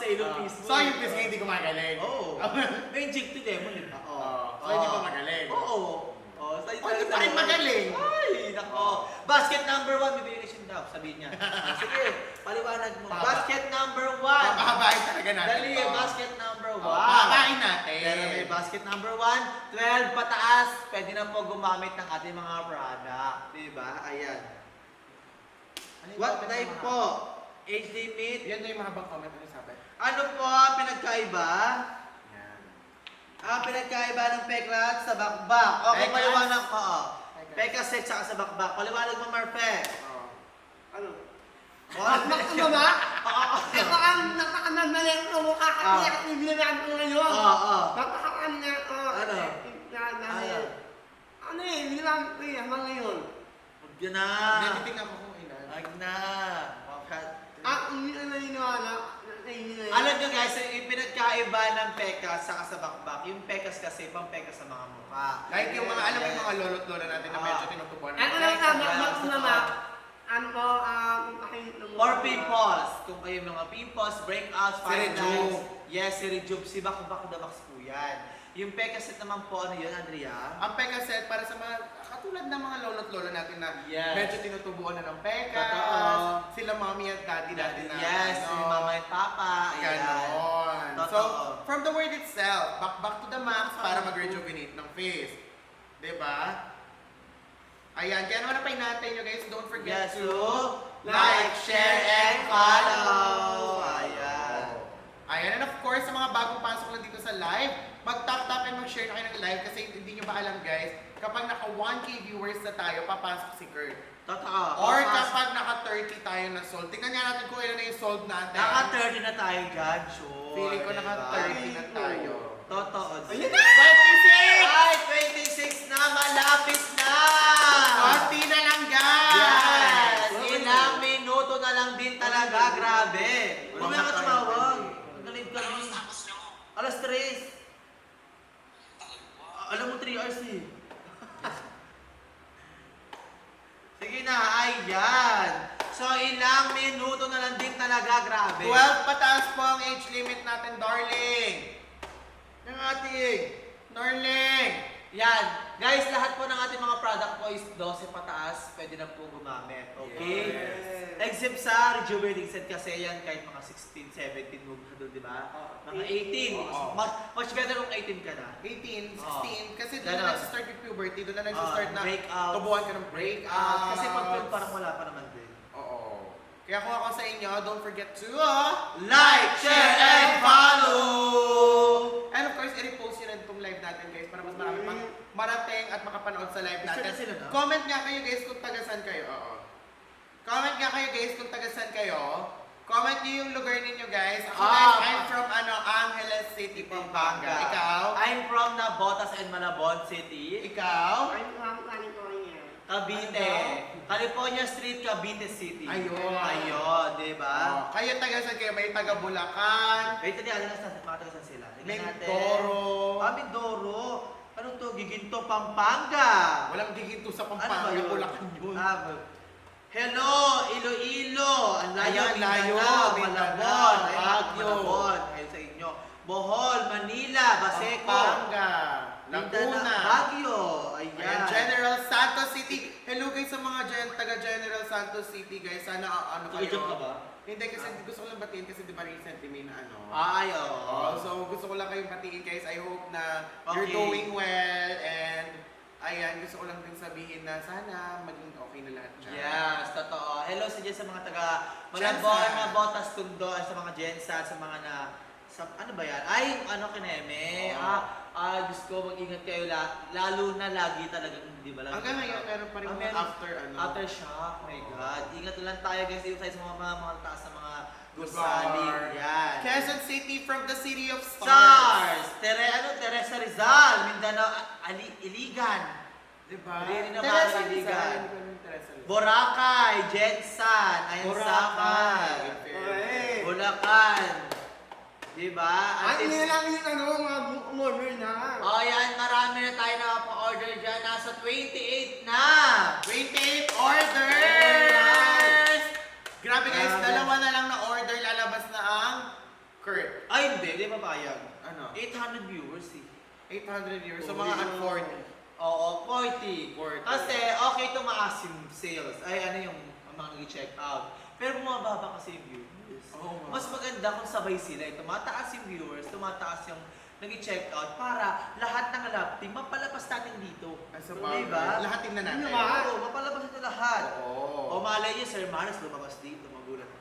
ilong mismo. So yung pisngi hindi gumagaling? Oo. May injected lemon, di ba? Oo. So hindi pa magaling? Oo. So, hindi pa rin magaling. Ay, nako. Basket number 1, bibigyan siya daw, sabihin niya. Sige, paliwanag mo. Basket number 1. Papahabain talaga natin. Dali, basket number 1. Papahabain natin. Pero may basket number 1, 12 pataas, pwede na po gumamit ng ating mga product. Diba? Ayan. What type po? Age limit? Yan na yung mahabang comment na sabi. Ano po pinagkaiba? Yan. Ang pinagkaiba ng peklat sa bakbak. Okay, Pekas. paliwanag ko. Pekas set saka sa bakbak. Paliwanag mo, Marfe. Ano? Bakbak Ano ba? Oo. Ito ang napakamaling kumukha kasi ang ibilan ko ngayon. Oo. Napakakaan na Ano? Ano eh, bilang ko eh, hanggang ngayon. Huwag yun na. Hindi, titignan mo kung ilan. Huwag na. Hindi na naniniwala. Alam nyo guys, yung pinagkaiba ng pekas saka sa bakbak, yung pekas kasi pang-pekas sa mga mukha. Like yung mga, alam mo yung mga lolo't lola natin na medyo tinutubuan. Ano lang sa bakbak naman, ano po, Or pimples. Kung kayo mga pimples, breakouts, Si Rejuve. Yes, si Rejuve. Si Bakbak the Box po yan. Yung Pegaset naman po, ano yun, Andrea? Ang Pegaset para sa mga, katulad ng mga lolo't lola natin na Yes. medyo tinutubuan na ng pekas. Totoo. Sila mommy at daddy natin na. Yes, si Mama at Papa. Ayan. Ganon. So, Totoo. from the word itself, back to the max para mag-rejuvenate ng face. Diba? Ayan, kaya naman napay natin nyo guys, don't forget Yes, to so, like, share, and follow. Ayan. Ayan, and of course, sa mga bagong pasok lang dito sa live, mag-tap-tap and mag-share na kayo ng live kasi hindi nyo ba alam guys, kapag naka 1K viewers na tayo, papasok si Kurt. Totoo. Or kapag naka 30 tayo na sold. Tingnan nga natin kung ilan na yung sold natin. Naka 30 na tayo dyan, sure. Feeling ko naka diba? 30 na tayo. Totoo. Ayun na! 26! Ay, 26 na, malapit na! Konti na lang guys! Yes! Ilang minuto na lang din talaga, grabe. Mamaya ka tumawag. Magaling ka rin. Alas 3. Alam mo 3 hours eh. Sige na, ayan. So, ilang minuto na lang din talaga, grabe. 12 pataas po ang age limit natin, darling. Ng ating, darling. Yan. Guys, lahat po ng ating mga product po is 12 pataas. Pwede na po gumamit. Okay? Yes. Except sa rejuvenating set kasi yan kahit mga 16, 17 move na doon, di ba? Mga 18. Oo. Much better kung 18 ka na. 18, 16, kasi doon Ganon. na nag-start yung puberty, doon na nag-start na breakout. tubuhan ka ng breakout. Kasi pag parang wala pa naman din. Oo. Kaya kung ako sa inyo, don't forget to Like, share, and follow! And of course, i-repost nyo rin itong live natin guys para mas marami pang marating at makapanood sa live natin. Sure na sila, no? Comment nga kayo guys kung taga-saan kayo. Oo. Comment nga kayo guys kung taga-saan kayo. Comment nyo yung lugar ninyo guys. Ako guys, I'm from Angeles City, Pampanga. Ikaw? I'm from Navotas and Malabon City. Ikaw? Ay, ang kanin ko niya. Cavite. California Street, Cavite City. Ayun. Ayun, di ba? Kayo taga-saan kayo? May taga-Bulacan, Wait, hindi, alam na mga taga saan sila. Tingnan natin. Mindoro. Mindoro. Ano to? Giginto, Pampanga. Walang giginto sa Ano ba Pampanga, yun? Bulacan yun. Hello, Iloilo. Ang layo, Ayan, layo. Mindanao, Mindanao, Malabon. Ayun, Baguio. Malabon. Ayun sa inyo. Bohol, Manila, Baseco. Pampanga, Mindanao, Laguna. Baguio. Ayan, Ayan. General Santos City. Hello guys sa mga taga-General Santos City guys. Sana ano kayo. Nag-joke ka ba? Hindi kasi gusto ko lang batiin kasi di ba recently may na ano. Ay, oo. So gusto ko lang kayong batiin guys. I hope na you're Okay. doing well and ayan, gusto ko lang din sabihin na sana maging okay na lahat dyan. Yes, totoo. Hello sa dyan sa mga taga Malabon, Jensan. mga Botas, Tundo, sa mga Jensan, sa mga na... ano ba yan? Ay, ano kineme? Oo. Gusto ko mag-ingat kayo lalo na lagi talagang hindi ba lang. Hanggang ngayon meron pa rin mga meron. after ano. Aftershock, my God. Ingat lang tayo guys, dito tayo sa mga taas na mga Bar. gusali. Yan. Quezon City from the city of Stars! Teresa Rizal, Mindanao, Iligan. Diba? Riri na Teresa mga Rizal. kaibigan. Hindi ko alam yung Teresa Rizal. Boracay, Jensan, Ayunsakan, Boracay. Bulacan. Diba? Ay, hindi lang yung ano, mga umorder na. Oh, yan, marami na tayo nakapa-order dyan. Nasa 28 na. 28 orders! Grabe guys, dalawa na lang na order, lalabas na ang Kurt, Ay, hindi. Hindi papayag. ano? 800 viewers eh. 800 viewers. So, Oo. mga 40. Oo, 40. 40. Kasi okay tumaas yung sales. Ay, ano yung mga nag-check out. Pero bumababa kasi yung viewers. Oo. Mas maganda kung sabay sila. Tumataas yung viewers, tumataas yung nag-check out para lahat ng lab team mapalabas natin dito. Ay, so, Diba? lahat tingnan natin. Ano ba? Oo, mapalabas ito lahat. Oo. O malay niyo, Sir Maris lumabas dito, magulat